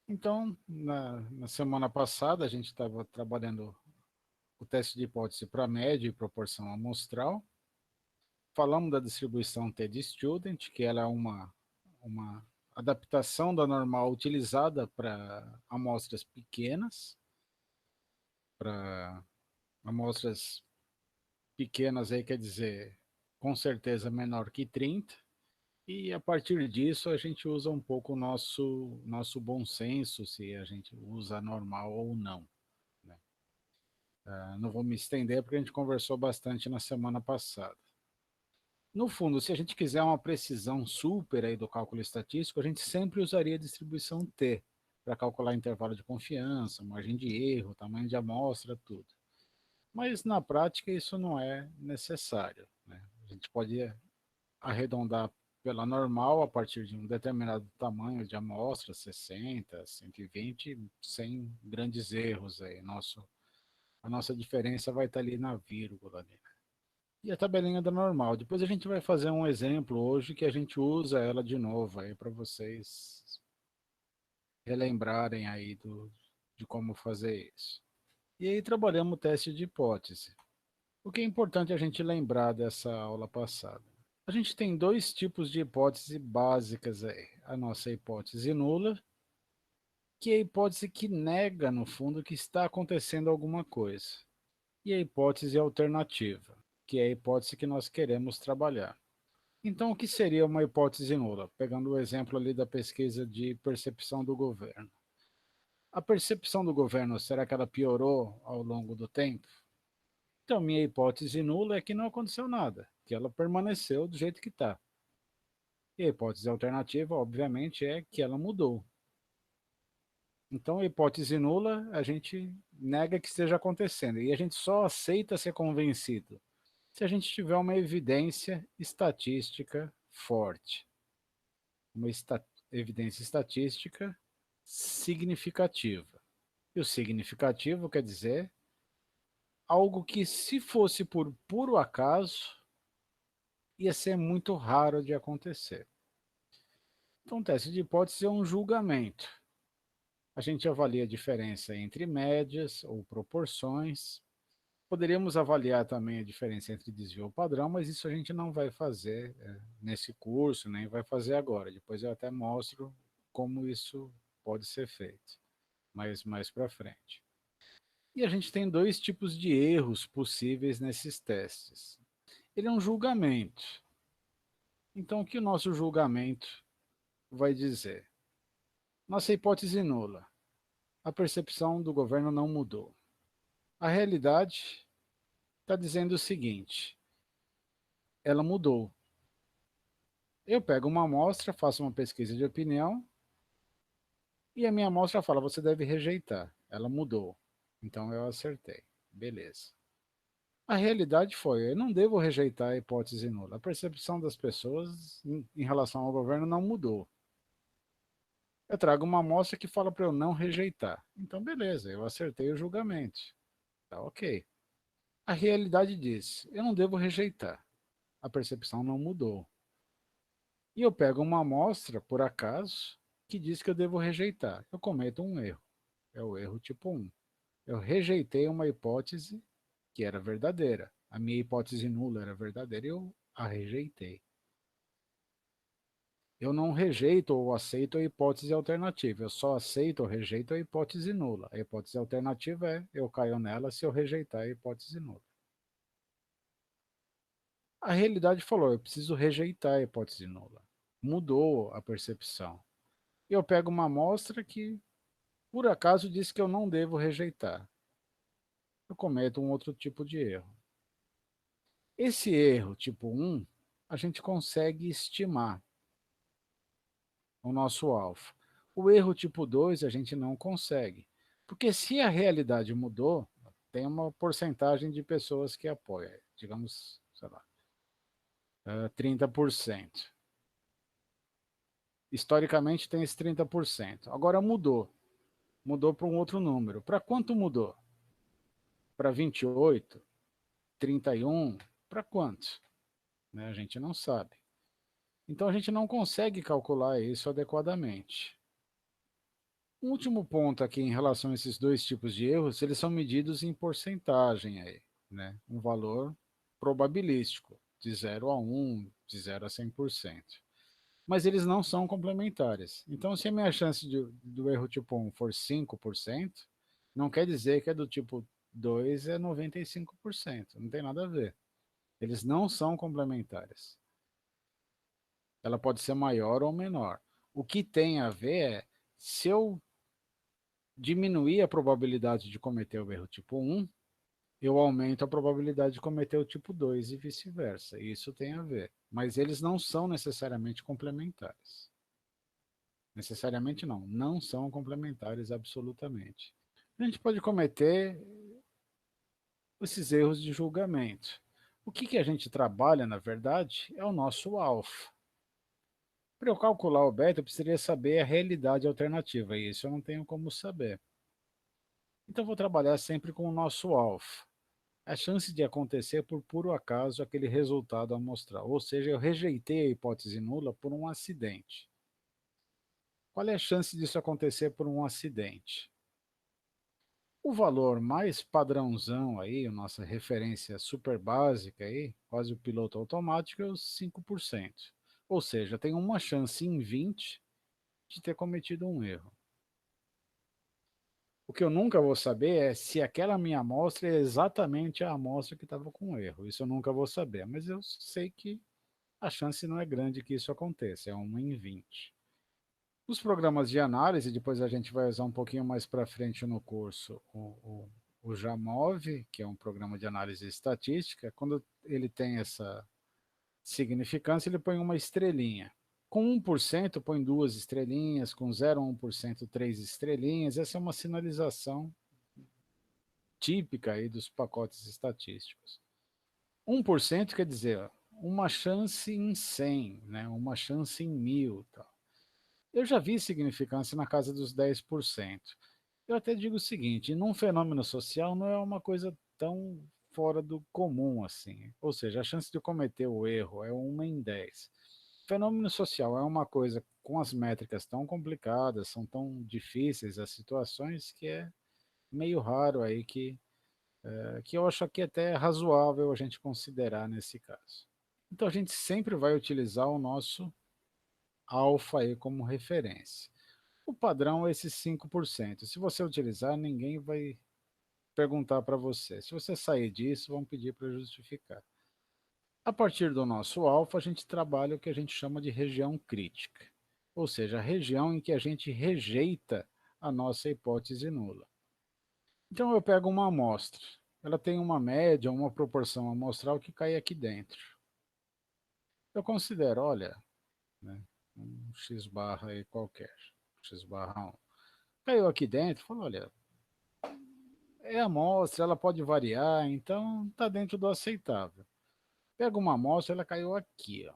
Então, na semana passada, a gente estava trabalhando o teste de hipótese para média e proporção amostral. Falamos da distribuição T-de-Student, que ela é uma adaptação da normal utilizada para amostras pequenas, para amostras pequenas aí quer dizer com certeza menor que 30, e a partir disso a gente usa um pouco o nosso bom senso, se a gente usa normal ou não, né? Não vou me estender porque a gente conversou bastante na semana passada. No fundo, se a gente quiser uma precisão super aí do cálculo estatístico, a gente sempre usaria a distribuição T para calcular intervalo de confiança, margem de erro, tamanho de amostra, tudo. Mas na prática isso não é necessário, né? A gente pode arredondar pela normal a partir de um determinado tamanho de amostra, 60, 120, sem grandes erros aí. A nossa diferença vai estar ali na vírgula ali. E a tabelinha da normal. Depois a gente vai fazer um exemplo hoje que a gente usa ela de novo aí para vocês relembrarem aí de como fazer isso. E aí trabalhamos o teste de hipótese. O que é importante a gente lembrar dessa aula passada? A gente tem dois tipos de hipótese básicas aí. A nossa hipótese nula, que é a hipótese que nega, no fundo, que está acontecendo alguma coisa. E a hipótese alternativa, que é a hipótese que nós queremos trabalhar. Então, o que seria uma hipótese nula? Pegando o exemplo ali da pesquisa de percepção do governo. A percepção do governo, será que ela piorou ao longo do tempo? Então, minha hipótese nula é que não aconteceu nada, que ela permaneceu do jeito que está. E a hipótese alternativa, obviamente, é que ela mudou. Então, a hipótese nula, a gente nega que esteja acontecendo. E a gente só aceita ser convencido se a gente tiver uma evidência estatística forte. Uma evidência estatística significativa. E o significativo quer dizer algo que, se fosse por puro acaso, ia ser muito raro de acontecer. Então, o teste de hipótese é um julgamento. A gente avalia a diferença entre médias ou proporções. Poderíamos avaliar também a diferença entre desvio padrão, mas isso a gente não vai fazer nesse curso, nem vai fazer agora. Depois eu até mostro como isso pode ser feito, mas mais para frente. E a gente tem dois tipos de erros possíveis nesses testes. Ele é um julgamento. Então, o que o nosso julgamento vai dizer? Nossa hipótese nula. A percepção do governo não mudou. A realidade está dizendo o seguinte: ela mudou. Eu pego uma amostra, faço uma pesquisa de opinião e a minha amostra fala: você deve rejeitar. Ela mudou. Então eu acertei. Beleza. A realidade foi: eu não devo rejeitar a hipótese nula. A percepção das pessoas em relação ao governo não mudou. Eu trago uma amostra que fala para eu não rejeitar. Então, beleza, eu acertei o julgamento. Tá ok. A realidade diz: eu não devo rejeitar. A percepção não mudou. E eu pego uma amostra, por acaso, que diz que eu devo rejeitar. Eu cometo um erro. É o erro tipo 1. Eu rejeitei uma hipótese que era verdadeira. A minha hipótese nula era verdadeira e eu a rejeitei. Eu não rejeito ou aceito a hipótese alternativa. Eu só aceito ou rejeito a hipótese nula. A hipótese alternativa é eu caio nela se eu rejeitar a hipótese nula. A realidade falou, eu preciso rejeitar a hipótese nula. Mudou a percepção. Eu pego uma amostra que, por acaso, diz que eu não devo rejeitar. Eu cometo um outro tipo de erro. Esse erro, tipo 1, a gente consegue estimar o nosso alfa. O erro tipo 2 a gente não consegue. Porque se a realidade mudou, tem uma porcentagem de pessoas que apoiam, digamos, sei lá, 30%. Historicamente tem esse 30%. Agora mudou. Mudou para um outro número. Para quanto mudou? Para 28? 31? Para quanto? Né? A gente não sabe. Então a gente não consegue calcular isso adequadamente. Um último ponto aqui em relação a esses dois tipos de erros, eles são medidos em porcentagem aí, né? Um valor probabilístico, de 0 a 1, de 0 a 100%. Mas eles não são complementares. Então, se a minha chance do erro tipo 1 for 5%, não quer dizer que a do tipo 2 é 95%. Não tem nada a ver. Eles não são complementares. Ela pode ser maior ou menor. O que tem a ver é, se eu diminuir a probabilidade de cometer o erro tipo 1, eu aumento a probabilidade de cometer o tipo 2 e vice-versa. Isso tem a ver. Mas eles não são necessariamente complementares. Necessariamente não. Não são complementares absolutamente. A gente pode cometer esses erros de julgamento. O que a gente trabalha, na verdade, é o nosso alfa. Para eu calcular o beta, eu precisaria saber a realidade alternativa, e isso eu não tenho como saber. Então, eu vou trabalhar sempre com o nosso alfa. A chance de acontecer por puro acaso aquele resultado amostral, ou seja, eu rejeitei a hipótese nula por um acidente. Qual é a chance disso acontecer por um acidente? O valor mais padrãozão aí, a nossa referência super básica aí, quase o piloto automático, é os 5%. Ou seja, tem uma chance em 20 de ter cometido um erro. O que eu nunca vou saber é se aquela minha amostra é exatamente a amostra que estava com erro. Isso eu nunca vou saber, mas eu sei que a chance não é grande que isso aconteça, é 1 em 20. Os programas de análise, depois a gente vai usar um pouquinho mais para frente no curso, o JAMOV, que é um programa de análise estatística, quando ele tem essa significância, ele põe uma estrelinha. Com 1% põe duas estrelinhas, com 0,1% três estrelinhas. Essa é uma sinalização típica aí dos pacotes estatísticos. 1% quer dizer uma chance em 100, né? Uma chance em 1000. Tal. Eu já vi significância na casa dos 10%. Eu até digo o seguinte, num fenômeno social não é uma coisa tão fora do comum assim. Ou seja, a chance de cometer o erro é 1 em 10. Fenômeno social é uma coisa com as métricas tão complicadas, são tão difíceis as situações que é meio raro aí que eu acho que até é razoável a gente considerar nesse caso. Então a gente sempre vai utilizar o nosso alfa aí como referência. O padrão é esses 5%. Se você utilizar, ninguém vai perguntar para você. Se você sair disso, vão pedir para justificar. A partir do nosso alfa, a gente trabalha o que a gente chama de região crítica, ou seja, a região em que a gente rejeita a nossa hipótese nula. Então eu pego uma amostra, ela tem uma média, uma proporção amostral que cai aqui dentro. Eu considero, olha, né, um x barra aí qualquer, x barra 1. Caiu aqui dentro, falo, olha, é amostra, ela pode variar, então está dentro do aceitável. Pega uma amostra, ela caiu aqui, ó,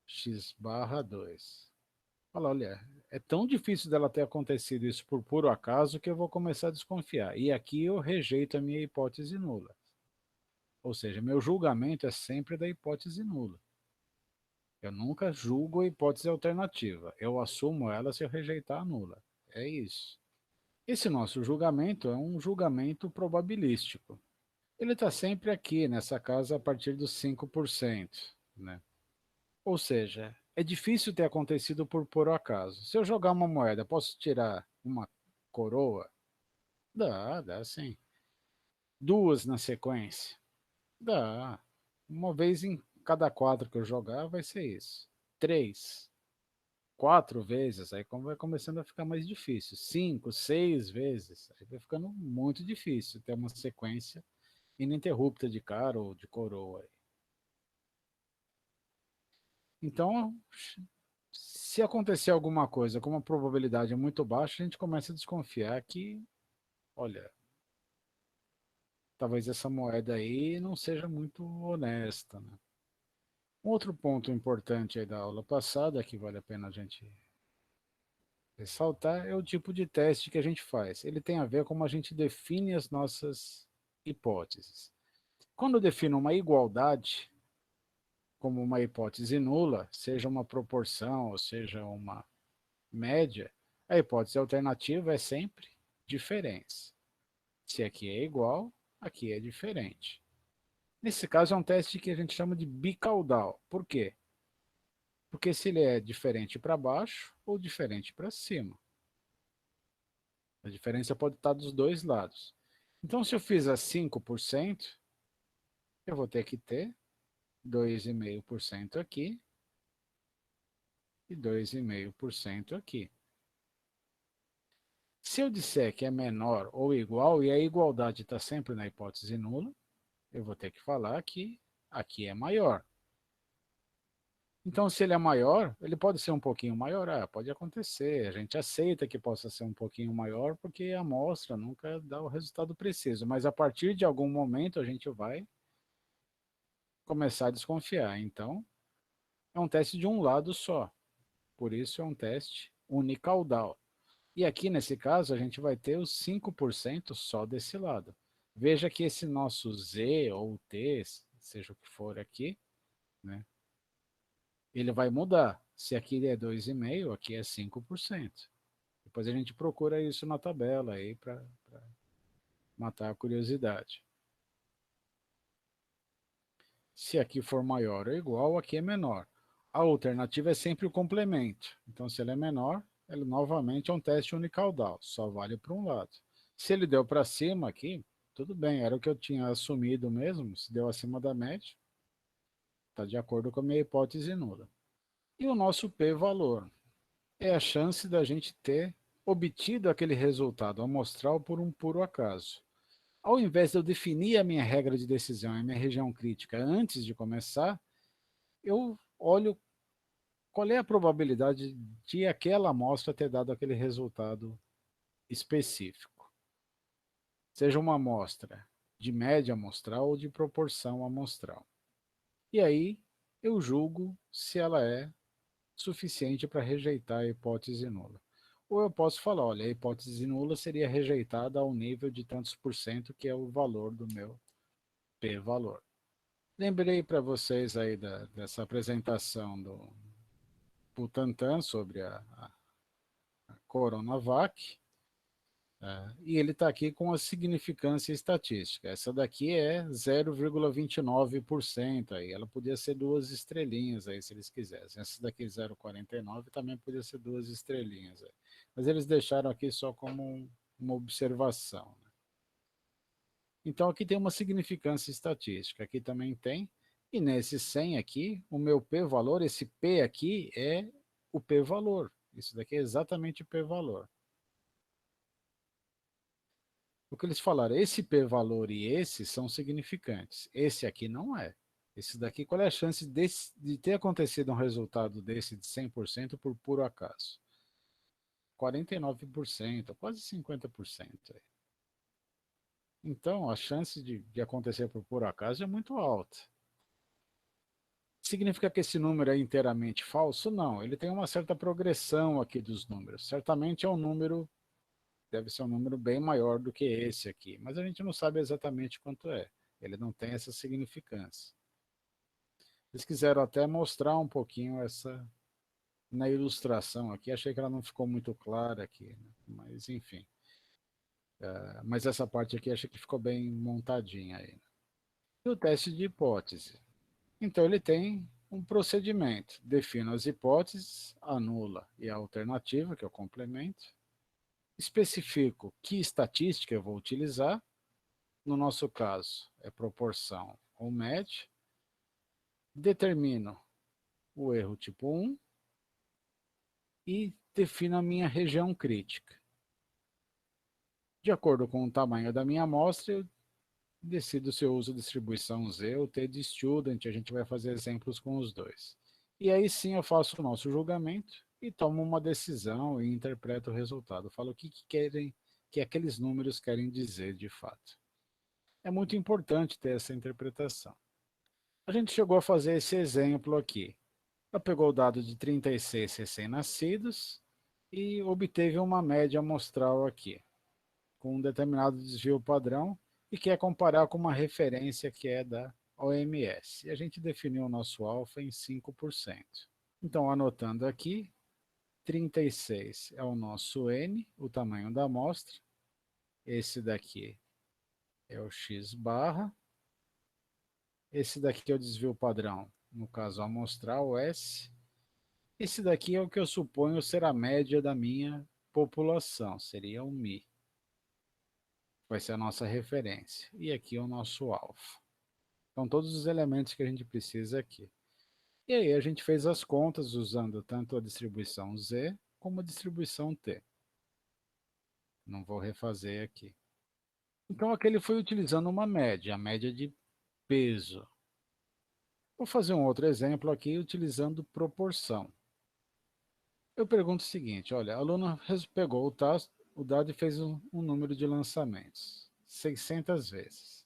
x barra 2. Fala, olha, é tão difícil dela ter acontecido isso por puro acaso que eu vou começar a desconfiar. E aqui eu rejeito a minha hipótese nula. Ou seja, meu julgamento é sempre da hipótese nula. Eu nunca julgo a hipótese alternativa. Eu assumo ela se eu rejeitar a nula. É isso. Esse nosso julgamento é um julgamento probabilístico. Ele está sempre aqui, nessa casa, a partir dos 5%. Né? Ou seja, é difícil ter acontecido por acaso. Se eu jogar uma moeda, posso tirar uma coroa? Dá sim. Duas na sequência? Dá. Uma vez em cada quatro que eu jogar, vai ser isso. Três, quatro vezes, aí vai começando a ficar mais difícil. Cinco, seis vezes, aí vai ficando muito difícil ter uma sequência ininterrupta de cara ou de coroa. Então, se acontecer alguma coisa com uma probabilidade muito baixa, a gente começa a desconfiar que, olha, talvez essa moeda aí não seja muito honesta, né? Um outro ponto importante aí da aula passada, que vale a pena a gente ressaltar, é o tipo de teste que a gente faz. Ele tem a ver com como a gente define as nossas hipóteses. Quando eu defino uma igualdade como uma hipótese nula, seja uma proporção ou seja uma média, A hipótese alternativa é sempre diferença. Se aqui é igual, aqui é diferente. Nesse caso é um teste que a gente chama de bicaudal. Por quê? Porque se ele é diferente para baixo ou diferente para cima. A diferença pode estar dos dois lados. Então, se eu fizer 5%, eu vou ter que ter 2,5% aqui e 2,5% aqui. Se eu disser que é menor ou igual, e a igualdade está sempre na hipótese nula, eu vou ter que falar que aqui é maior. Então, se ele é maior, ele pode ser um pouquinho maior? Pode acontecer. A gente aceita que possa ser um pouquinho maior, porque a amostra nunca dá o resultado preciso. Mas a partir de algum momento, a gente vai começar a desconfiar. Então, é um teste de um lado só. Por isso, é um teste unicaudal. E aqui, nesse caso, a gente vai ter os 5% só desse lado. Veja que esse nosso Z ou T, seja o que for aqui, né, ele vai mudar. Se aqui é 2,5%, aqui é 5%. Depois a gente procura isso na tabela aí para matar a curiosidade. Se aqui for maior ou igual, aqui é menor. A alternativa é sempre o complemento. Então, se ele é menor, ele novamente é um teste unicaudal, só vale para um lado. Se ele deu para cima aqui, tudo bem, era o que eu tinha assumido mesmo, se deu acima da média, está de acordo com a minha hipótese nula. E o nosso p-valor é a chance da gente ter obtido aquele resultado amostral por um puro acaso. Ao invés de eu definir a minha regra de decisão, a minha região crítica antes de começar, eu olho qual é a probabilidade de aquela amostra ter dado aquele resultado específico. Seja uma amostra de média amostral ou de proporção amostral. E aí eu julgo se ela é suficiente para rejeitar a hipótese nula. Ou eu posso falar, olha, a hipótese nula seria rejeitada ao nível de tantos por cento, que é o valor do meu p-valor. Lembrei para vocês aí dessa apresentação do Butantan sobre a Coronavac, e ele está aqui com a significância estatística. Essa daqui é 0,29%, aí ela podia ser 2 estrelinhas aí, se eles quisessem. Essa daqui 0,49 também podia ser 2 estrelinhas aí. Mas eles deixaram aqui só como uma observação, né? Então aqui tem uma significância estatística, aqui também tem, e nesse 100 aqui, o meu p-valor, esse p aqui é o p-valor. Isso daqui é exatamente o p-valor. O que eles falaram, esse p-valor e esse são significantes. Esse aqui não é. Esse daqui, qual é a chance de ter acontecido um resultado desse de 100% por puro acaso? 49%, quase 50%. Então, a chance de acontecer por puro acaso é muito alta. Significa que esse número é inteiramente falso? Não, ele tem uma certa progressão aqui dos números. Certamente é um número, deve ser um número bem maior do que esse aqui, mas a gente não sabe exatamente quanto é. Ele não tem essa significância. Eles quiseram até mostrar um pouquinho essa na ilustração aqui. Achei que ela não ficou muito clara aqui, né? Mas enfim. Mas essa parte aqui achei que ficou bem montadinha aí. E o teste de hipótese. Então ele tem um procedimento. Defino as hipóteses, anula e a alternativa, que é o complemento. Especifico que estatística eu vou utilizar. No nosso caso, é proporção ou média. Determino o erro tipo 1 e defino a minha região crítica. De acordo com o tamanho da minha amostra, eu decido se eu uso distribuição Z ou T de student. A gente vai fazer exemplos com os dois. E aí sim eu faço o nosso julgamento e tomo uma decisão e interpreto o resultado. Falo o que querem, que aqueles números querem dizer de fato. É muito importante ter essa interpretação. A gente chegou a fazer esse exemplo aqui. Ela pegou o dado de 36 recém-nascidos e obteve uma média amostral aqui, com um determinado desvio padrão, e quer comparar com uma referência que é da OMS. E a gente definiu o nosso alfa em 5%. Então, anotando aqui, 36 é o nosso N, o tamanho da amostra. Esse daqui é o X barra. Esse daqui é o desvio padrão, no caso amostral, S. Esse daqui é o que eu suponho ser a média da minha população, seria o Mi. Vai ser a nossa referência. E aqui é o nosso alfa. Então, todos os elementos que a gente precisa aqui. E aí, a gente fez as contas usando tanto a distribuição Z como a distribuição T. Não vou refazer aqui. Então, aqui ele foi utilizando uma média, a média de peso. Vou fazer um outro exemplo aqui utilizando proporção. Eu pergunto o seguinte, olha, a aluna pegou o dado e fez um número de lançamentos, 600 vezes.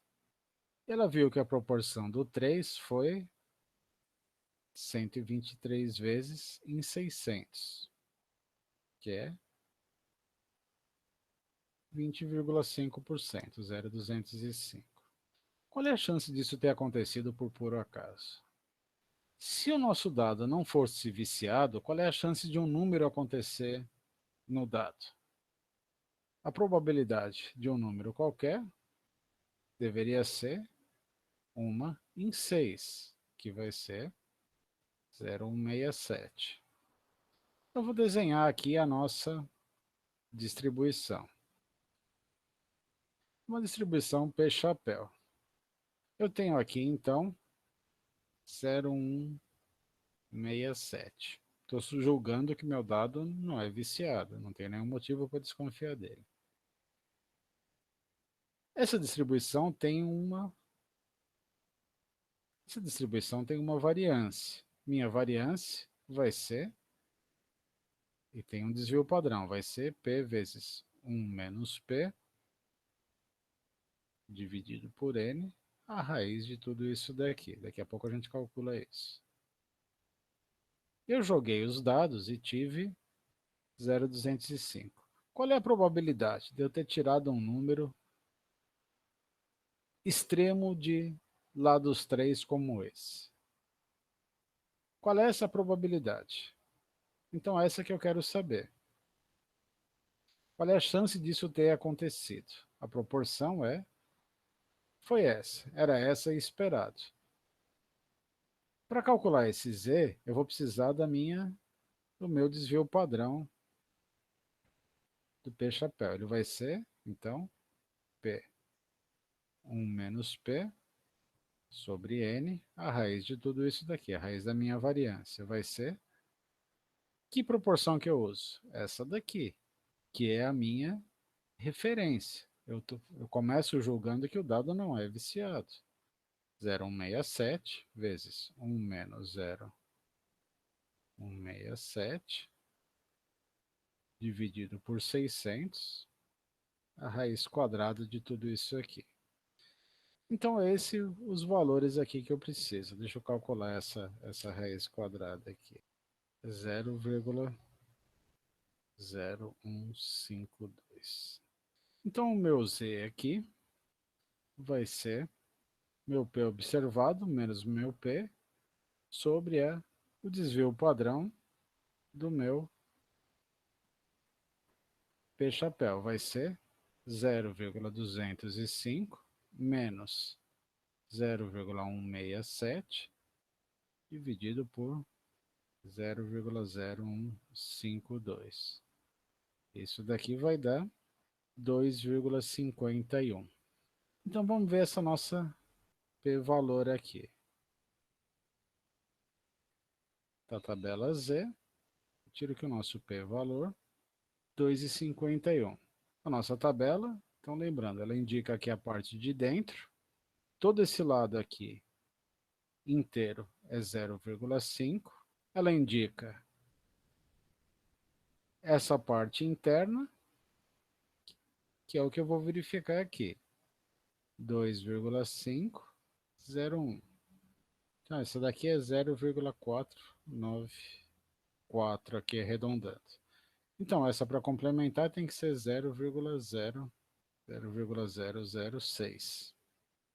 Ela viu que a proporção do 3 foi 123 vezes em 600, que é 20,5%, 0,205. Qual é a chance disso ter acontecido por puro acaso? Se o nosso dado não fosse viciado, qual é a chance de um número acontecer no dado? A probabilidade de um número qualquer deveria ser 1 em 6, que vai ser 0,167. Eu vou desenhar aqui a nossa distribuição. Uma distribuição P-chapéu. Eu tenho aqui, então, 0,167. Estou julgando que meu dado não é viciado, não tem nenhum motivo para desconfiar dele. Essa distribuição tem uma variância. Minha variância vai ser, e tem um desvio padrão, vai ser P vezes 1 menos P dividido por N, a raiz de tudo isso daqui. Daqui a pouco a gente calcula isso. Eu joguei os dados e tive 0,205. Qual é a probabilidade de eu ter tirado um número extremo de lados 3 como esse? Qual é essa probabilidade? Então, essa que eu quero saber. Qual é a chance disso ter acontecido? A proporção foi essa, era essa esperado. Para calcular esse Z, eu vou precisar do meu desvio padrão do P-chapéu. Ele vai ser, então, P 1 menos P sobre N, a raiz de tudo isso daqui, a raiz da minha variância, vai ser... Que proporção que eu uso? Essa daqui, que é a minha referência. Eu começo julgando que o dado não é viciado. 0,167 vezes 1 menos 0,167 dividido por 600, a raiz quadrada de tudo isso aqui. Então, esses os valores aqui que eu preciso. Deixa eu calcular essa raiz quadrada aqui. 0,0152. Então, o meu Z aqui vai ser meu P observado menos meu P sobre o desvio padrão do meu P-chapéu. Vai ser 0,205 menos 0,167 dividido por 0,0152. Isso daqui vai dar 2,51. Então vamos ver essa nossa p-valor aqui. Da tabela Z, tiro aqui o nosso p-valor, 2,51. A nossa tabela, então lembrando, ela indica aqui a parte de dentro. Todo esse lado aqui inteiro é 0,5. Ela indica essa parte interna, que é o que eu vou verificar aqui. 2,501. Então, essa daqui é 0,494 aqui arredondando. Então, essa para complementar tem que ser 0,006.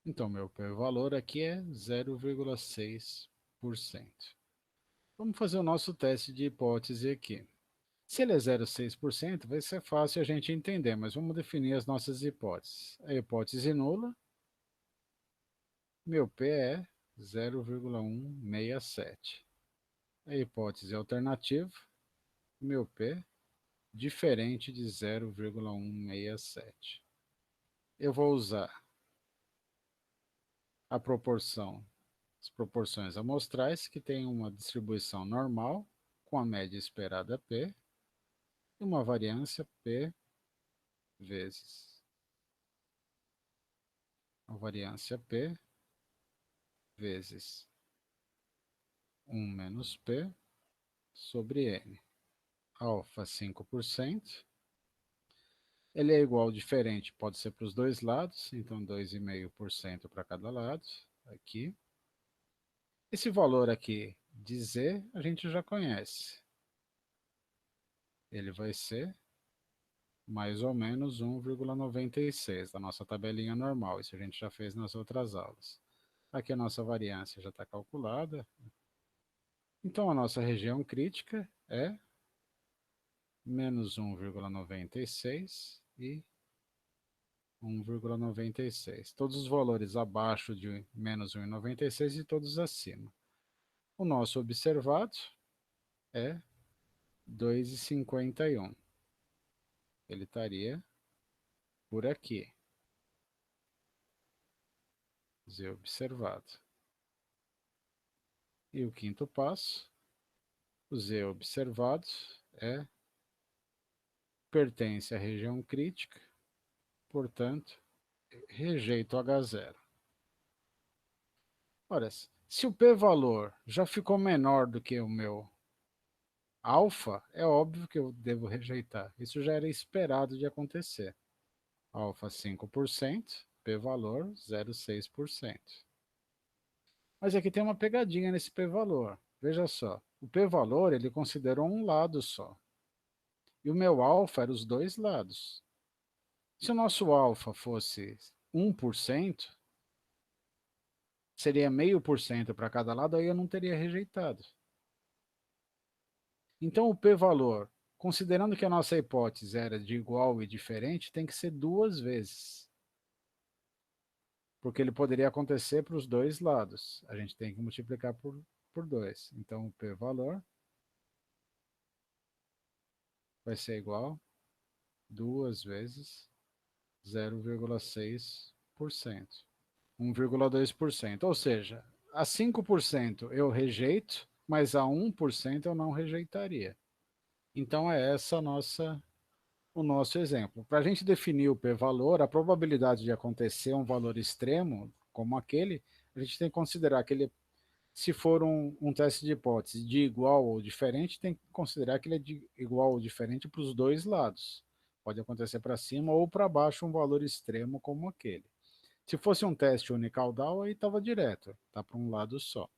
Então, meu valor aqui é 0,6%. Vamos fazer o nosso teste de hipótese aqui. Se ele é 0,6%, vai ser fácil a gente entender, mas vamos definir as nossas hipóteses. A hipótese nula, meu P é 0,167. A hipótese alternativa, meu P diferente de 0,167. Eu vou usar a proporção, as proporções amostrais, que tem uma distribuição normal, com a média esperada P, e uma variância P vezes a variância P vezes 1 menos P sobre N. Alfa 5%. Ele é igual ou diferente, pode ser para os dois lados, então 2,5% para cada lado, aqui. Esse valor aqui de Z a gente já conhece. Ele vai ser mais ou menos 1,96 da nossa tabelinha normal. Isso a gente já fez nas outras aulas. Aqui a nossa variância já está calculada. Então a nossa região crítica é menos 1,96 e 1,96. Todos os valores abaixo de menos 1,96 e todos acima. O nosso observado é 2,51. Ele estaria por aqui. Z observado. E o quinto passo, o Z observado pertence à região crítica, portanto, rejeito H0. Ora, se o p-valor já ficou menor do que o meu alfa, é óbvio que eu devo rejeitar. Isso já era esperado de acontecer. Alfa 5%, p-valor 0,6%. Mas aqui tem uma pegadinha nesse p-valor. Veja só, o p-valor ele considerou um lado só. E o meu alfa era os dois lados. Se o nosso alfa fosse 1%, seria 0,5% para cada lado, aí eu não teria rejeitado. Então o p-valor, considerando que a nossa hipótese era de igual e diferente, tem que ser duas vezes. Porque ele poderia acontecer para os dois lados. A gente tem que multiplicar por 2. Então o p-valor vai ser igual a 2 vezes 0,6%. 1,2%. Ou seja, a 5% eu rejeito, mas a 1% eu não rejeitaria. Então é essa o nosso exemplo. Para a gente definir o p-valor, a probabilidade de acontecer um valor extremo, como aquele, a gente tem que considerar que ele, se for um teste de hipótese de igual ou diferente, tem que considerar que ele é de igual ou diferente para os dois lados. Pode acontecer para cima ou para baixo um valor extremo como aquele. Se fosse um teste unicaudal, aí estava direto, tá para um lado só.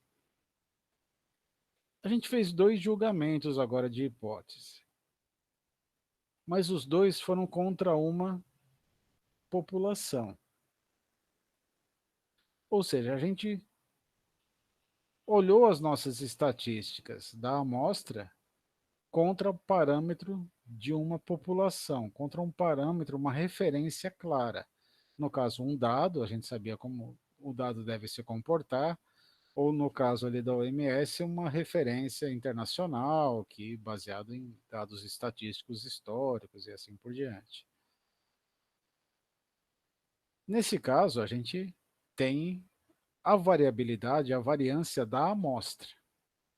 A gente fez dois julgamentos agora de hipótese, mas os dois foram contra uma população. Ou seja, a gente olhou as nossas estatísticas da amostra contra o parâmetro de uma população, contra um parâmetro, uma referência clara. No caso, um dado, a gente sabia como o dado deve se comportar, ou no caso ali da OMS, uma referência internacional, que baseado em dados estatísticos históricos e assim por diante. Nesse caso, a gente tem a variabilidade, a variância da amostra,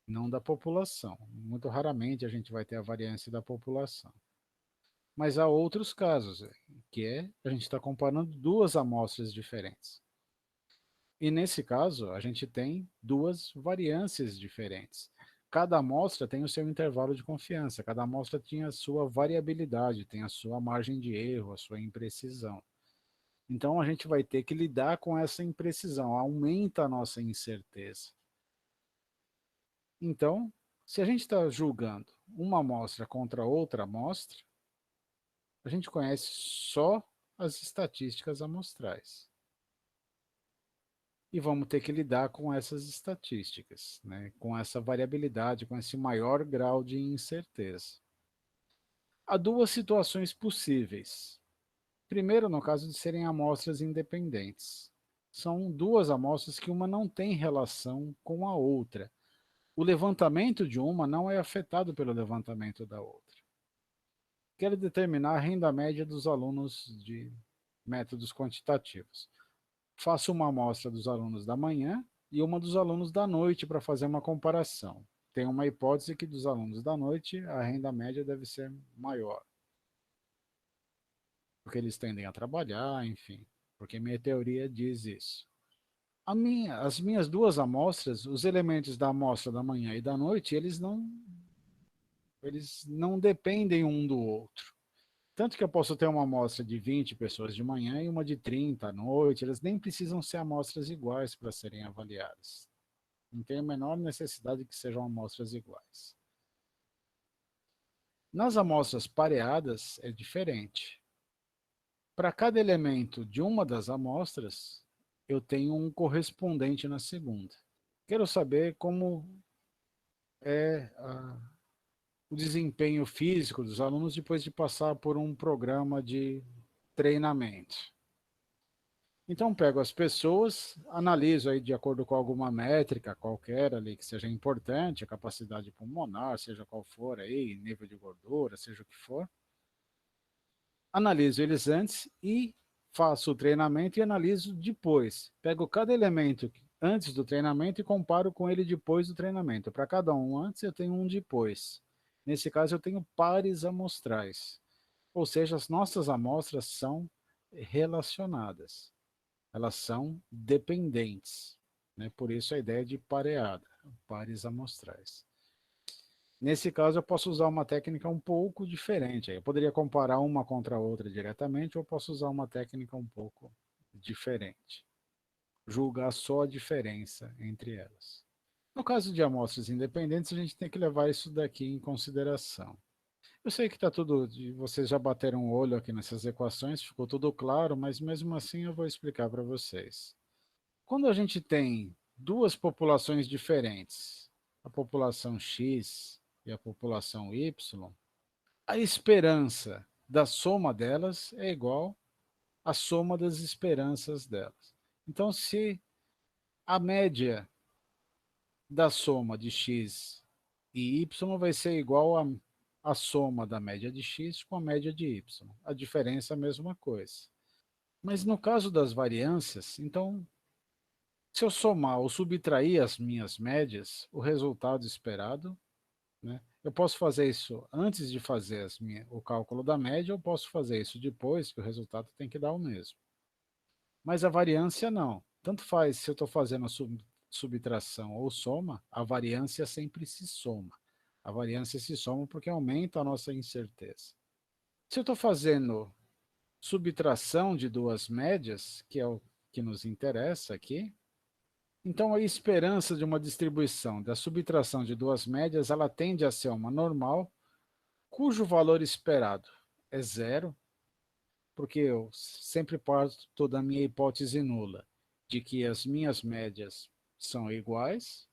não da população. Muito raramente a gente vai ter a variância da população. Mas há outros casos, que é a gente está comparando duas amostras diferentes. E nesse caso, a gente tem duas variâncias diferentes. Cada amostra tem o seu intervalo de confiança, cada amostra tinha a sua variabilidade, tem a sua margem de erro, a sua imprecisão. Então a gente vai ter que lidar com essa imprecisão, aumenta a nossa incerteza. Então, se a gente está julgando uma amostra contra outra amostra, a gente conhece só as estatísticas amostrais. E vamos ter que lidar com essas estatísticas, né? Com essa variabilidade, com esse maior grau de incerteza. Há duas situações possíveis. Primeiro, no caso de serem amostras independentes. São duas amostras que uma não tem relação com a outra. O levantamento de uma não é afetado pelo levantamento da outra. Quero determinar a renda média dos alunos de métodos quantitativos. Faço uma amostra dos alunos da manhã e uma dos alunos da noite para fazer uma comparação. Tem uma hipótese que dos alunos da noite a renda média deve ser maior, porque eles tendem a trabalhar, enfim, porque minha teoria diz isso. As minhas duas amostras, os elementos da amostra da manhã e da noite, eles não dependem um do outro. Tanto que eu posso ter uma amostra de 20 pessoas de manhã e uma de 30 à noite, elas nem precisam ser amostras iguais para serem avaliadas. Não tem a menor necessidade que sejam amostras iguais. Nas amostras pareadas é diferente. Para cada elemento de uma das amostras, eu tenho um correspondente na segunda. Quero saber como é o desempenho físico dos alunos depois de passar por um programa de treinamento. Então, pego as pessoas, analiso aí de acordo com alguma métrica qualquer ali que seja importante, a capacidade pulmonar, seja qual for aí, nível de gordura, seja o que for. Analiso eles antes e faço o treinamento e analiso depois. Pego cada elemento antes do treinamento e comparo com ele depois do treinamento. Para cada um antes, eu tenho um depois. Nesse caso, eu tenho pares amostrais. Ou seja, as nossas amostras são relacionadas. Elas são dependentes, né? Por isso a ideia de pareada, pares amostrais. Nesse caso, eu posso usar uma técnica um pouco diferente. Eu poderia comparar uma contra a outra diretamente, ou posso usar uma técnica um pouco diferente. Julgar só a diferença entre elas. No caso de amostras independentes, a gente tem que levar isso daqui em consideração. Eu sei que está tudo, vocês já bateram o olho aqui nessas equações, ficou tudo claro, mas mesmo assim eu vou explicar para vocês. Quando a gente tem duas populações diferentes, a população X e a população Y, a esperança da soma delas é igual à soma das esperanças delas. Então, se a média da soma de X e Y vai ser igual à soma da média de X com a média de Y, a diferença é a mesma coisa. Mas no caso das variâncias, então se eu somar ou subtrair as minhas médias, o resultado esperado, né? Eu posso fazer isso antes de fazer o cálculo da média, ou posso fazer isso depois, que o resultado tem que dar o mesmo. Mas a variância não. Tanto faz se eu estou fazendo a subtração ou soma, a variância sempre se soma. A variância se soma porque aumenta a nossa incerteza. Se eu estou fazendo subtração de duas médias, que é o que nos interessa aqui, então, a esperança de uma distribuição da subtração de duas médias, ela tende a ser uma normal, cujo valor esperado é zero, porque eu sempre parto da minha hipótese nula, de que as minhas médias são iguais.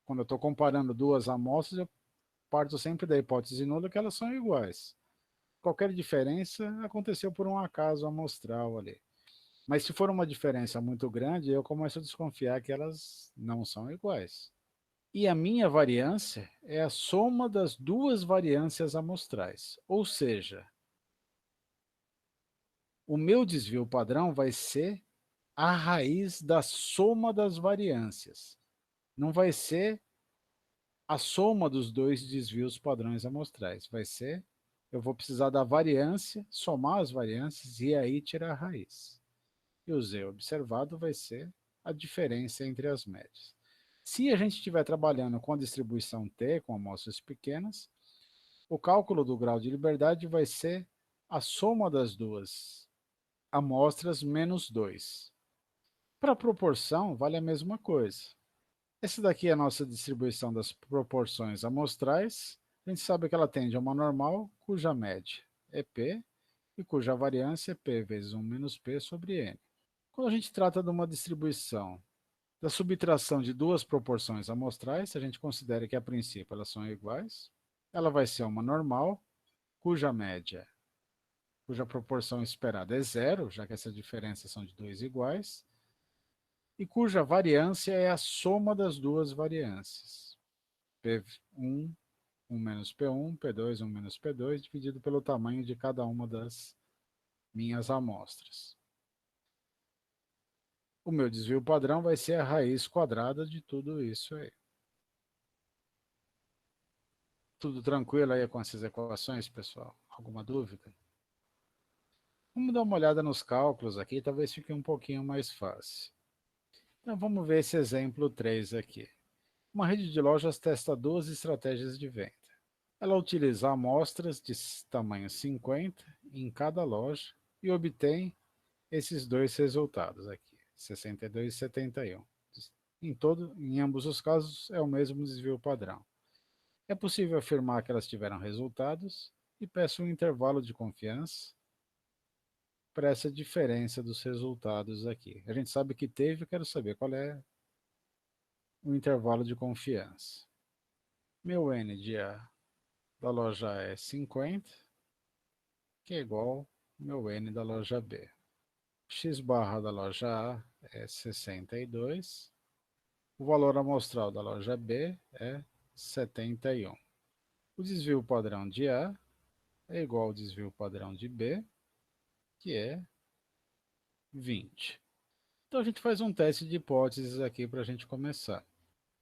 Quando eu estou comparando duas amostras, eu parto sempre da hipótese nula que elas são iguais. Qualquer diferença aconteceu por um acaso amostral ali. Mas se for uma diferença muito grande, eu começo a desconfiar que elas não são iguais. E a minha variância é a soma das duas variâncias amostrais. Ou seja, o meu desvio padrão vai ser a raiz da soma das variâncias. Não vai ser a soma dos dois desvios padrões amostrais. Vai ser, eu vou precisar da variância, somar as variâncias e aí tirar a raiz. E o z observado vai ser a diferença entre as médias. Se a gente estiver trabalhando com a distribuição T, com amostras pequenas, o cálculo do grau de liberdade vai ser a soma das duas amostras menos 2. Para a proporção, vale a mesma coisa. Essa daqui é a nossa distribuição das proporções amostrais. A gente sabe que ela tende a uma normal, cuja média é P, e cuja variância é P vezes 1 menos P sobre N. Quando a gente trata de uma distribuição da subtração de duas proporções amostrais, a gente considera que a princípio elas são iguais, ela vai ser uma normal, cuja média, cuja proporção esperada é zero, já que essas diferenças são de dois iguais, e cuja variância é a soma das duas variâncias. P1, 1 menos P1, P2, 1 menos P2, dividido pelo tamanho de cada uma das minhas amostras. O meu desvio padrão vai ser a raiz quadrada de tudo isso aí. Tudo tranquilo aí com essas equações, pessoal? Alguma dúvida? Vamos dar uma olhada nos cálculos aqui, talvez fique um pouquinho mais fácil. Então vamos ver esse exemplo 3 aqui. Uma rede de lojas testa duas estratégias de venda. Ela utiliza amostras de tamanho 50 em cada loja e obtém esses dois resultados aqui, 62 e 71. Em ambos os casos, é o mesmo desvio padrão. É possível afirmar que elas tiveram resultados e peço um intervalo de confiança para essa diferença dos resultados aqui. A gente sabe que teve, eu quero saber qual é o intervalo de confiança. Meu N de A da loja A é 50, que é igual ao meu N da loja B. X barra da loja A é 62. O valor amostral da loja B é 71. O desvio padrão de A é igual ao desvio padrão de B, que é 20. Então a gente faz um teste de hipóteses aqui para a gente começar.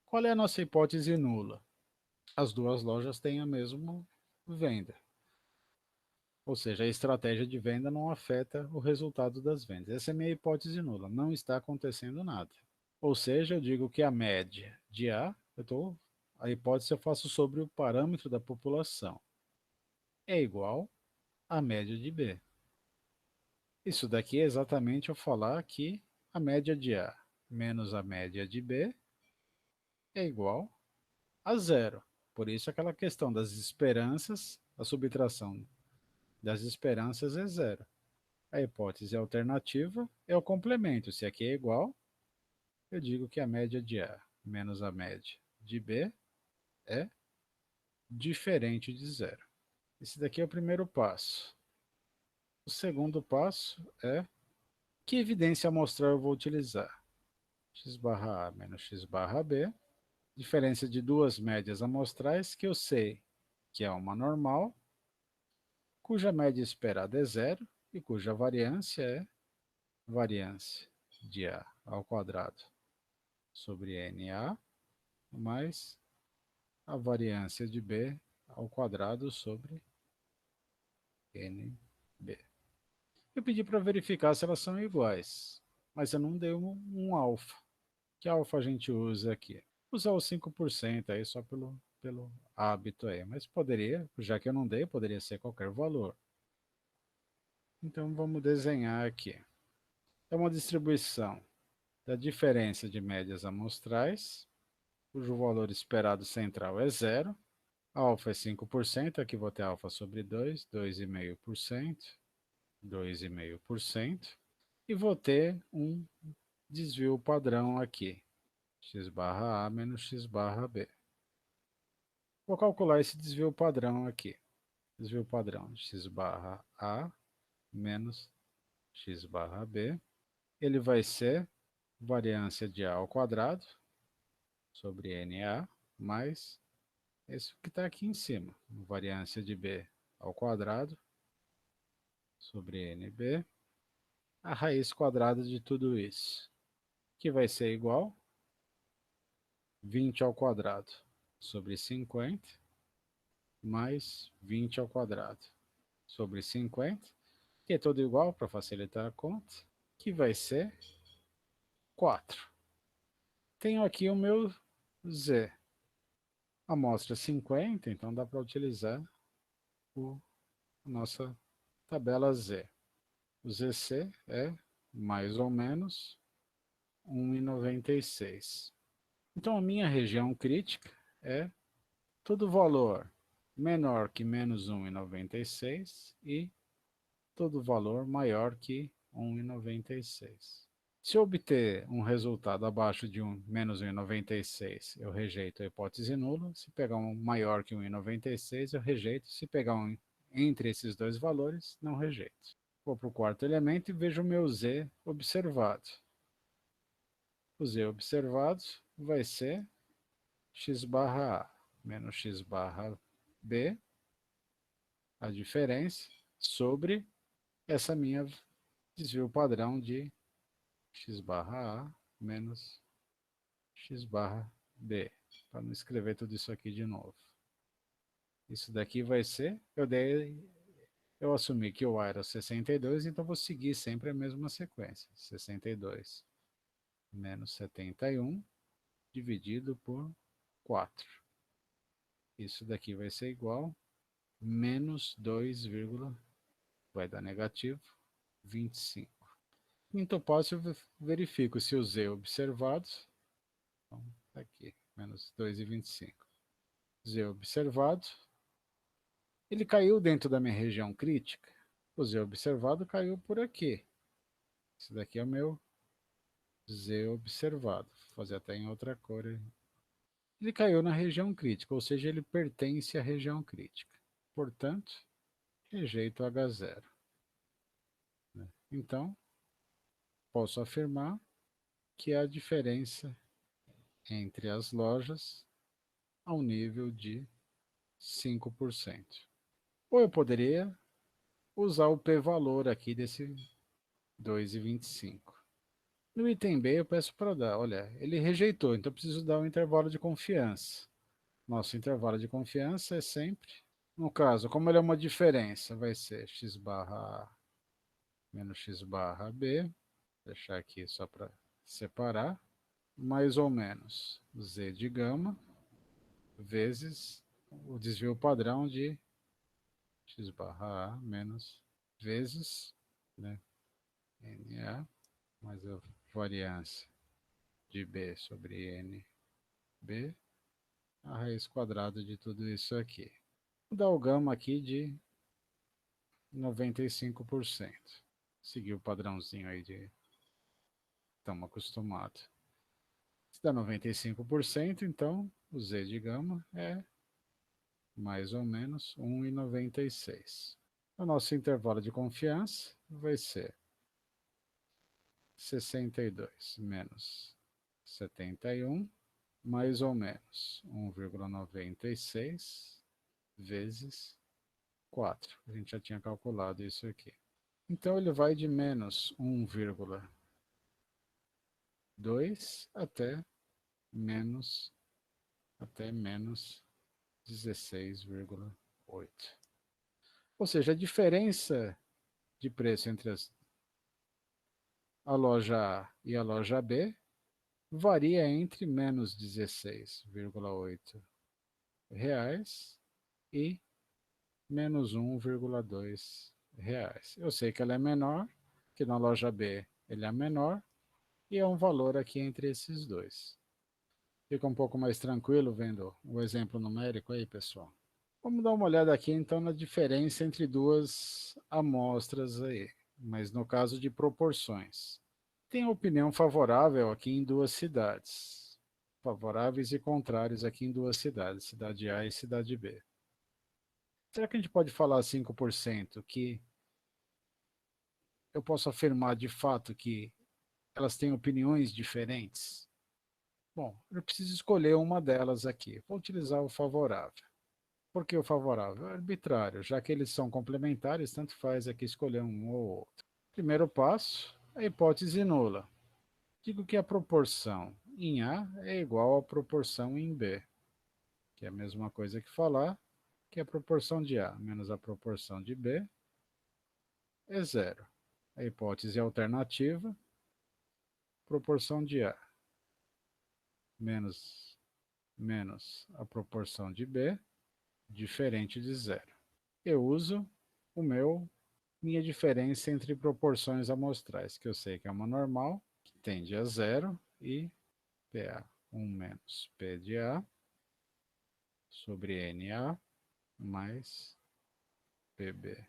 Qual é a nossa hipótese nula? As duas lojas têm a mesma venda. Ou seja, a estratégia de venda não afeta o resultado das vendas. Essa é a minha hipótese nula. Não está acontecendo nada. Ou seja, eu digo que a média de A, a hipótese eu faço sobre o parâmetro da população, é igual à média de B. Isso daqui é exatamente eu falar que a média de A menos a média de B é igual a zero. Por isso aquela questão das esperanças, a subtração das esperanças é zero. A hipótese alternativa é o complemento. Se aqui é igual, eu digo que a média de A menos a média de B é diferente de zero. Esse daqui é o primeiro passo. O segundo passo é que evidência amostral eu vou utilizar. X barra A menos X barra B, diferença de duas médias amostrais que eu sei que é uma normal, cuja média esperada é zero e cuja variância é variância de A ao quadrado sobre NA mais a variância de B ao quadrado sobre NB. Eu pedi para verificar se elas são iguais, mas eu não dei um alfa. Que alfa a gente usa aqui? Usar o 5% aí só pelo hábito aí, mas poderia, já que eu não dei, poderia ser qualquer valor. Então vamos desenhar aqui. É uma distribuição da diferença de médias amostrais, cujo valor esperado central é zero. Alfa é 5%, aqui vou ter alfa sobre 2, 2,5%, 2,5%. E vou ter um desvio padrão aqui, x barra A menos x barra B. Vou calcular esse desvio padrão aqui. Desvio padrão de x barra A menos x barra B. Ele vai ser variância de A ao quadrado sobre NA mais esse que está aqui em cima. Variância de B ao quadrado sobre NB. A raiz quadrada de tudo isso, que vai ser igual a 20 ao quadrado sobre 50 mais 20 ao quadrado sobre 50, que é tudo igual para facilitar a conta, que vai ser 4. Tenho aqui o meu Z. Amostra 50, então dá para utilizar a nossa tabela Z. O ZC é mais ou menos 1,96. Então a minha região crítica é todo valor menor que menos 1,96 e todo valor maior que 1,96. Se eu obter um resultado abaixo de menos 1,96, eu rejeito a hipótese nula. Se pegar um maior que 1,96, eu rejeito. Se pegar um entre esses dois valores, não rejeito. Vou para o quarto elemento e vejo o meu z observado. O z observado vai ser x barra a menos x barra b, a diferença, sobre essa minha desvio padrão de x barra a menos x barra b, para não escrever tudo isso aqui de novo. Isso daqui vai ser, eu assumi que o A era 62, então vou seguir sempre a mesma sequência. 62 menos 71 dividido por 4. Isso daqui vai ser igual a menos 2, vai dar negativo, 25. Quinto passo, eu verifico se o z observado, então, tá aqui, menos 2,25. Z observado, ele caiu dentro da minha região crítica. O Z observado caiu por aqui. Esse daqui é o meu Z observado. Vou fazer até em outra cor. Ele caiu na região crítica, ou seja, ele pertence à região crítica. Portanto, rejeito H0. Então, posso afirmar que a diferença entre as lojas ao nível de 5%. Ou eu poderia usar o p-valor aqui desse 2,25. No item B eu peço para dar, olha, ele rejeitou, então eu preciso dar um intervalo de confiança. Nosso intervalo de confiança é sempre, no caso, como ele é uma diferença, vai ser x barra A menos x barra B, vou deixar aqui só para separar, mais ou menos z de gama, vezes o desvio padrão de x barra A menos vezes, né, NA, mais a variância de B sobre NB, a raiz quadrada de tudo isso aqui. Vou dar o gama aqui de 95%. Seguir o padrãozinho aí de estamos acostumados. Se dá 95%, então o Z de gama é mais ou menos 1,96. O nosso intervalo de confiança vai ser 62 menos 71, mais ou menos 1,96 vezes 4. A gente já tinha calculado isso aqui. Então ele vai de menos 1,2 até menos 16,8. Ou seja, a diferença de preço entre a loja A e a loja B varia entre menos 16,8 reais e menos 1,2 reais. Eu sei que ela é menor, que na loja B ele é menor, e é um valor aqui entre esses dois. Fica um pouco mais tranquilo vendo o exemplo numérico aí, pessoal. Vamos dar uma olhada aqui então na diferença entre duas amostras aí, mas no caso de proporções. Tem opinião favorável aqui em duas cidades, favoráveis e contrários aqui em duas cidades, cidade A e cidade B. Será que a gente pode falar 5% que eu posso afirmar de fato que elas têm opiniões diferentes? Bom, eu preciso escolher uma delas aqui. Vou utilizar o favorável. Por que o favorável? É arbitrário, já que eles são complementares, tanto faz aqui escolher um ou outro. Primeiro passo, a hipótese nula. Digo que a proporção em A é igual à proporção em B, que é a mesma coisa que falar que a proporção de A menos a proporção de B é zero. A hipótese alternativa, proporção de A menos a proporção de B, diferente de zero. Eu uso minha diferença entre proporções amostrais, que eu sei que é uma normal, que tende a zero, e PA 1 menos P de A sobre NA mais PB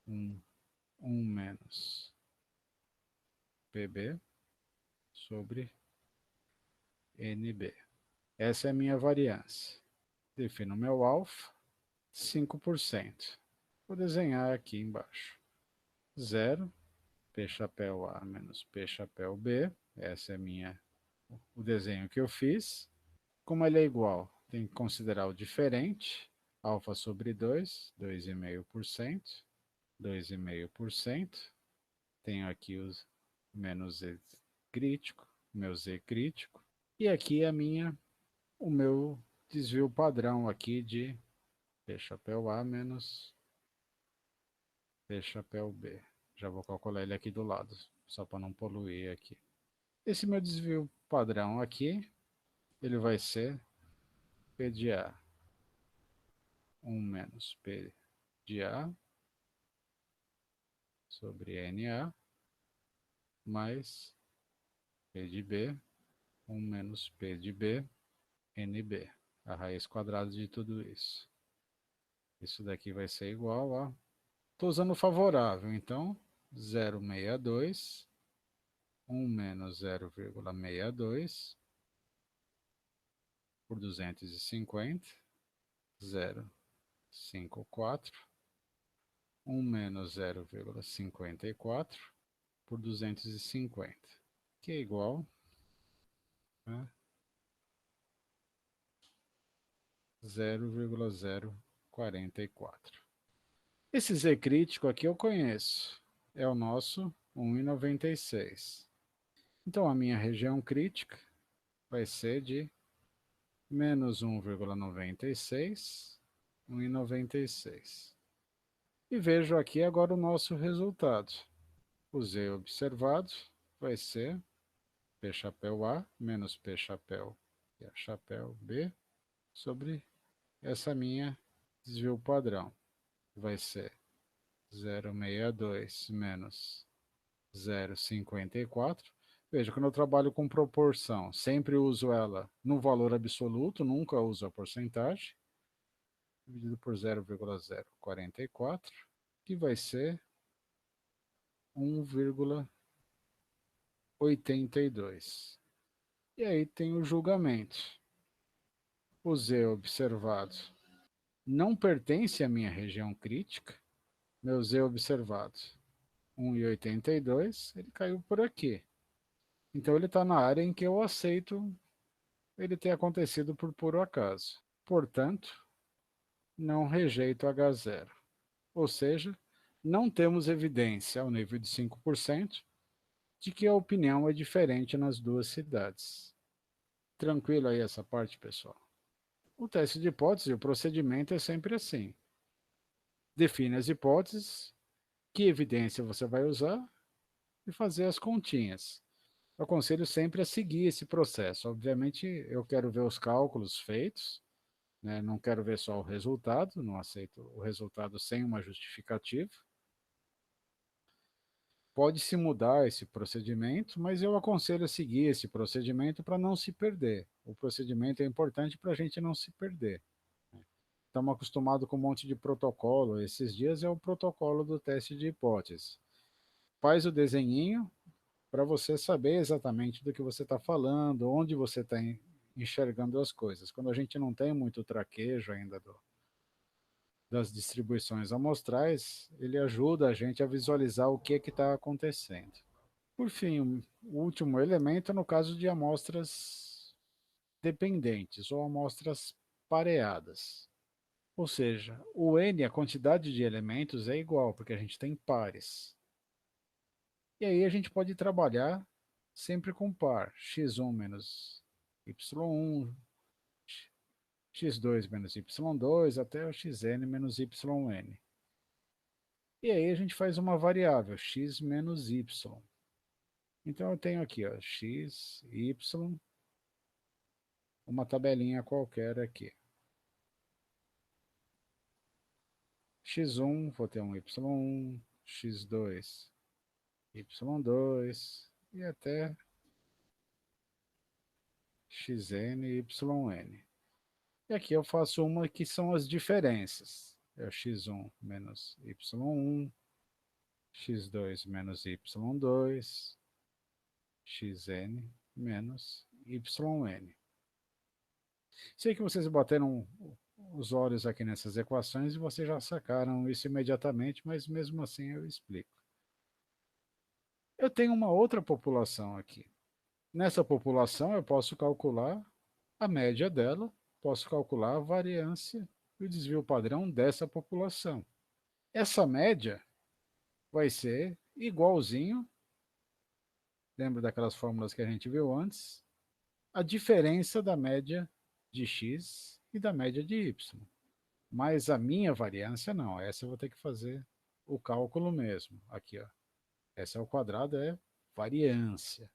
1 menos PB sobre NB. Essa é a minha variância. Defino meu alfa, 5%. Vou desenhar aqui embaixo. 0, P chapéu A menos P chapéu B. Essa é o desenho que eu fiz. Como ele é igual, tem que considerar o diferente. Alfa sobre 2, 2,5%. 2,5%. Tenho aqui os menos Z crítico, meu Z crítico. E aqui o meu desvio padrão aqui de P chapéu A menos P chapéu B. Já vou calcular ele aqui do lado, só para não poluir aqui. Esse meu desvio padrão aqui, ele vai ser P de A 1 menos P de A sobre NA mais P de B 1 menos P de B NB. A raiz quadrada de tudo isso. Isso daqui vai ser igual a... Estou usando o favorável, então 0,62, 1 menos 0,62 por 250, 0,54, 1 menos 0,54 por 250, que é igual a 0,044. Esse Z crítico aqui eu conheço, é o nosso 1,96. Então a minha região crítica vai ser de menos 1,96, 1,96. E vejo aqui agora o nosso resultado. O Z observado vai ser P chapéu A menos P chapéu B sobre essa minha desvio padrão. Vai ser 0,62 menos 0,54. Veja, quando eu trabalho com proporção, sempre uso ela no valor absoluto, nunca uso a porcentagem, dividido por 0,044, que vai ser 1,82. E aí tem o julgamento. O Z observado não pertence à minha região crítica. Meu Z observado, 1,82, ele caiu por aqui. Então ele está na área em que eu aceito ele ter acontecido por puro acaso. Portanto, não rejeito H0. Ou seja, não temos evidência ao nível de 5% de que a opinião é diferente nas duas cidades. Tranquilo aí essa parte, pessoal? O teste de hipótese, o procedimento é sempre assim. Define as hipóteses, que evidência você vai usar e fazer as continhas. Eu aconselho sempre a seguir esse processo. Obviamente, eu quero ver os cálculos feitos, né? Não quero ver só o resultado, não aceito o resultado sem uma justificativa. Pode-se mudar esse procedimento, mas eu aconselho a seguir esse procedimento para não se perder. O procedimento é importante para a gente não se perder. Estamos acostumados com um monte de protocolo. Esses dias é o protocolo do teste de hipótese. Faz o desenhinho para você saber exatamente do que você está falando, onde você está enxergando as coisas. Quando a gente não tem muito traquejo ainda das distribuições amostrais, ele ajuda a gente a visualizar o que está acontecendo. Por fim, o último elemento é no caso de amostras dependentes ou amostras pareadas. Ou seja, o n, a quantidade de elementos, é igual, porque a gente tem pares. E aí a gente pode trabalhar sempre com par, x1 menos y1, x2 menos y2, até o xn menos yn. E aí a gente faz uma variável, x menos y. Então eu tenho aqui, ó, x, y, uma tabelinha qualquer aqui. x1, vou ter um y1, x2, y2 e até xn e yn. E aqui eu faço uma que são as diferenças. É o x1 menos y1, x2 menos y2, xn menos yn. Sei que vocês bateram os olhos aqui nessas equações e vocês já sacaram isso imediatamente, mas mesmo assim eu explico. Eu tenho uma outra população aqui. Nessa população eu posso calcular a média dela, posso calcular a variância e o desvio padrão dessa população. Essa média vai ser igualzinho, lembra daquelas fórmulas que a gente viu antes, a diferença da média de x e da média de y. Mas a minha variância não, essa eu vou ter que fazer o cálculo mesmo. Aqui, ó. Essa ao quadrado é variância.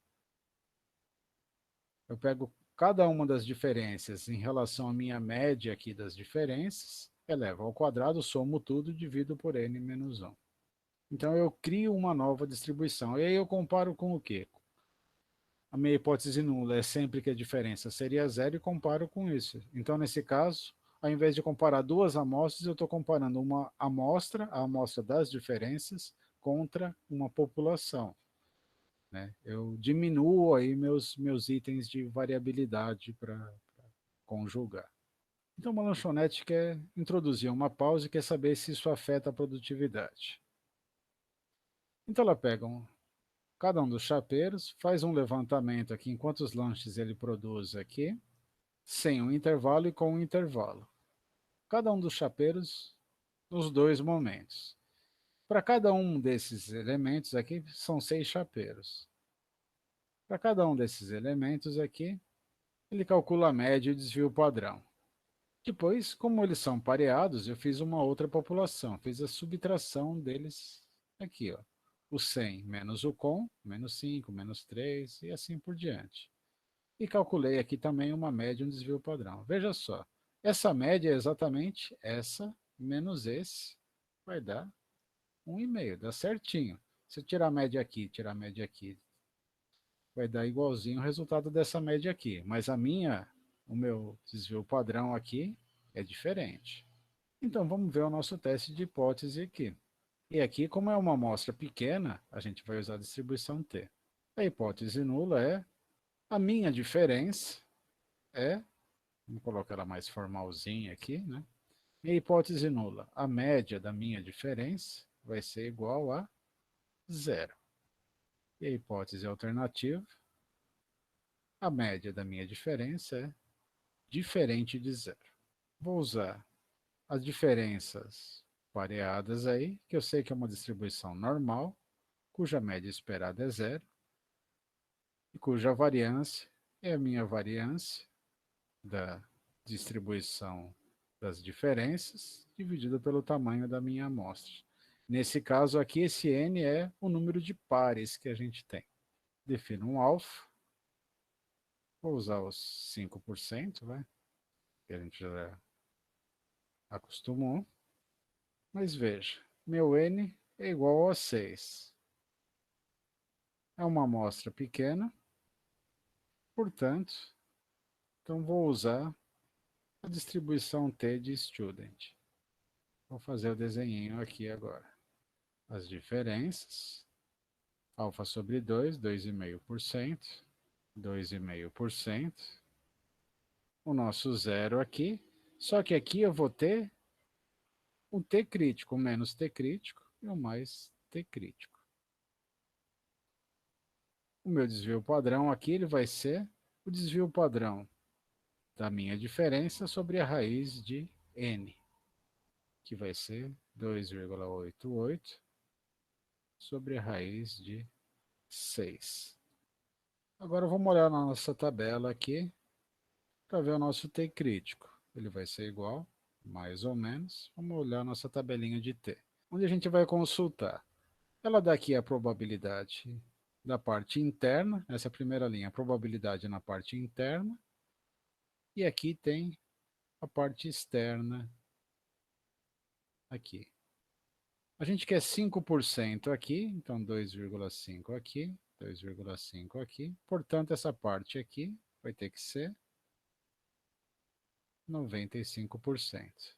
Eu pego cada uma das diferenças em relação à minha média aqui das diferenças, elevo ao quadrado, somo tudo e divido por n menos 1. Então eu crio uma nova distribuição. E aí eu comparo com o quê? A minha hipótese nula é sempre que a diferença seria zero e comparo com isso. Então, nesse caso, ao invés de comparar duas amostras, eu estou comparando uma amostra, a amostra das diferenças, contra uma população. Né? Eu diminuo aí meus itens de variabilidade para conjugar. Então, uma lanchonete quer introduzir uma pausa e quer saber se isso afeta a produtividade. Então, ela pega cada um dos chapeiros, faz um levantamento aqui em quantos lanches ele produz aqui, sem um intervalo e com um intervalo. Cada um dos chapeiros nos dois momentos. Para cada um desses elementos aqui, são 6 chapeiros. Para cada um desses elementos aqui, ele calcula a média e o desvio padrão. Depois, como eles são pareados, eu fiz uma outra população, fiz a subtração deles aqui, ó. O 100 menos o com, menos 5, menos 3 e assim por diante. E calculei aqui também uma média e um desvio padrão. Veja só, essa média é exatamente essa menos esse, vai dar 1,5, dá certinho. Se eu tirar a média aqui, tirar a média aqui, vai dar igualzinho o resultado dessa média aqui. Mas o meu desvio padrão aqui é diferente. Então vamos ver o nosso teste de hipótese aqui. E aqui, como é uma amostra pequena, a gente vai usar a distribuição T. A hipótese nula é a minha diferença é, vamos colocar ela mais formalzinha aqui, né? Minha hipótese nula, a média da minha diferença vai ser igual a zero. E a hipótese alternativa, a média da minha diferença é diferente de zero. Vou usar as diferenças pareadas aí, que eu sei que é uma distribuição normal, cuja média esperada é zero, e cuja variância é a minha variância da distribuição das diferenças dividido pelo tamanho da minha amostra. Nesse caso aqui, esse n é o número de pares que a gente tem. Defino um alfa, vou usar os 5%, vai, que a gente já acostumou. Mas veja, meu n é igual a 6. É uma amostra pequena, portanto, então vou usar a distribuição T de student. Vou fazer o desenho aqui agora. As diferenças, alfa sobre 2, 2,5%, 2,5%. O nosso zero aqui, só que aqui eu vou ter um T crítico, um menos T crítico e um mais T crítico. O meu desvio padrão aqui ele vai ser o desvio padrão da minha diferença sobre a raiz de n, que vai ser 2,88 sobre a raiz de 6. Agora vamos olhar na nossa tabela aqui para ver o nosso T crítico. Ele vai ser igual, mais ou menos, vamos olhar a nossa tabelinha de T, onde a gente vai consultar. Ela dá aqui a probabilidade da parte interna, essa primeira linha, a probabilidade na parte interna, e aqui tem a parte externa aqui. A gente quer 5% aqui, então 2,5 aqui, 2,5 aqui. Portanto, essa parte aqui vai ter que ser 95%.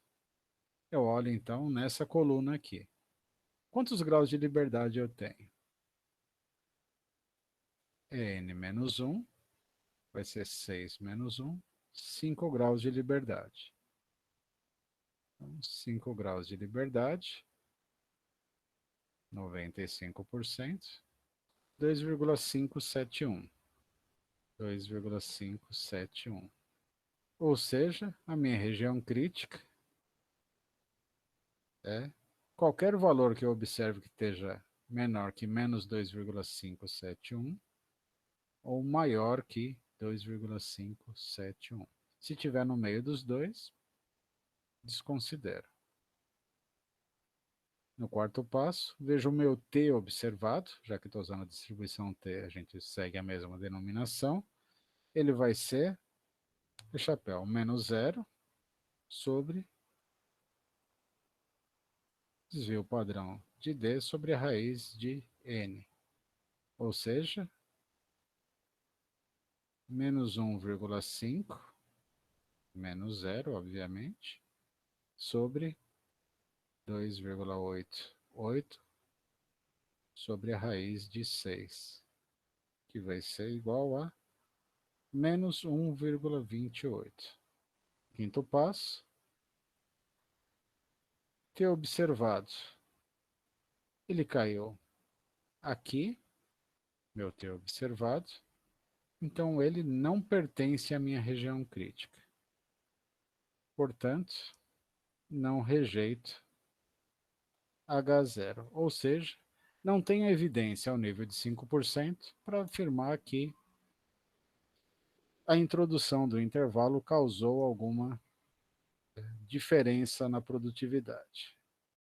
Eu olho então nessa coluna aqui. Quantos graus de liberdade eu tenho? É n menos 1, vai ser 6 menos 1, 5 graus de liberdade. Então, 5 graus de liberdade, 95%, 2,571. 2,571. Ou seja, a minha região crítica é qualquer valor que eu observe que esteja menor que menos 2,571 ou maior que 2,571. Se tiver no meio dos dois, desconsidero. No quarto passo, vejo o meu T observado, já que estou usando a distribuição T, a gente segue a mesma denominação. Ele vai ser, o chapéu, menos zero sobre desvio padrão de D sobre a raiz de N. Ou seja, menos 1,5, menos zero, obviamente, sobre 2,88 sobre a raiz de 6, que vai ser igual a menos 1,28. Quinto passo, ter observado. Ele caiu aqui, meu ter observado, então ele não pertence à minha região crítica. Portanto, não rejeito H0, ou seja, não tenho evidência ao nível de 5% para afirmar que a introdução do intervalo causou alguma diferença na produtividade.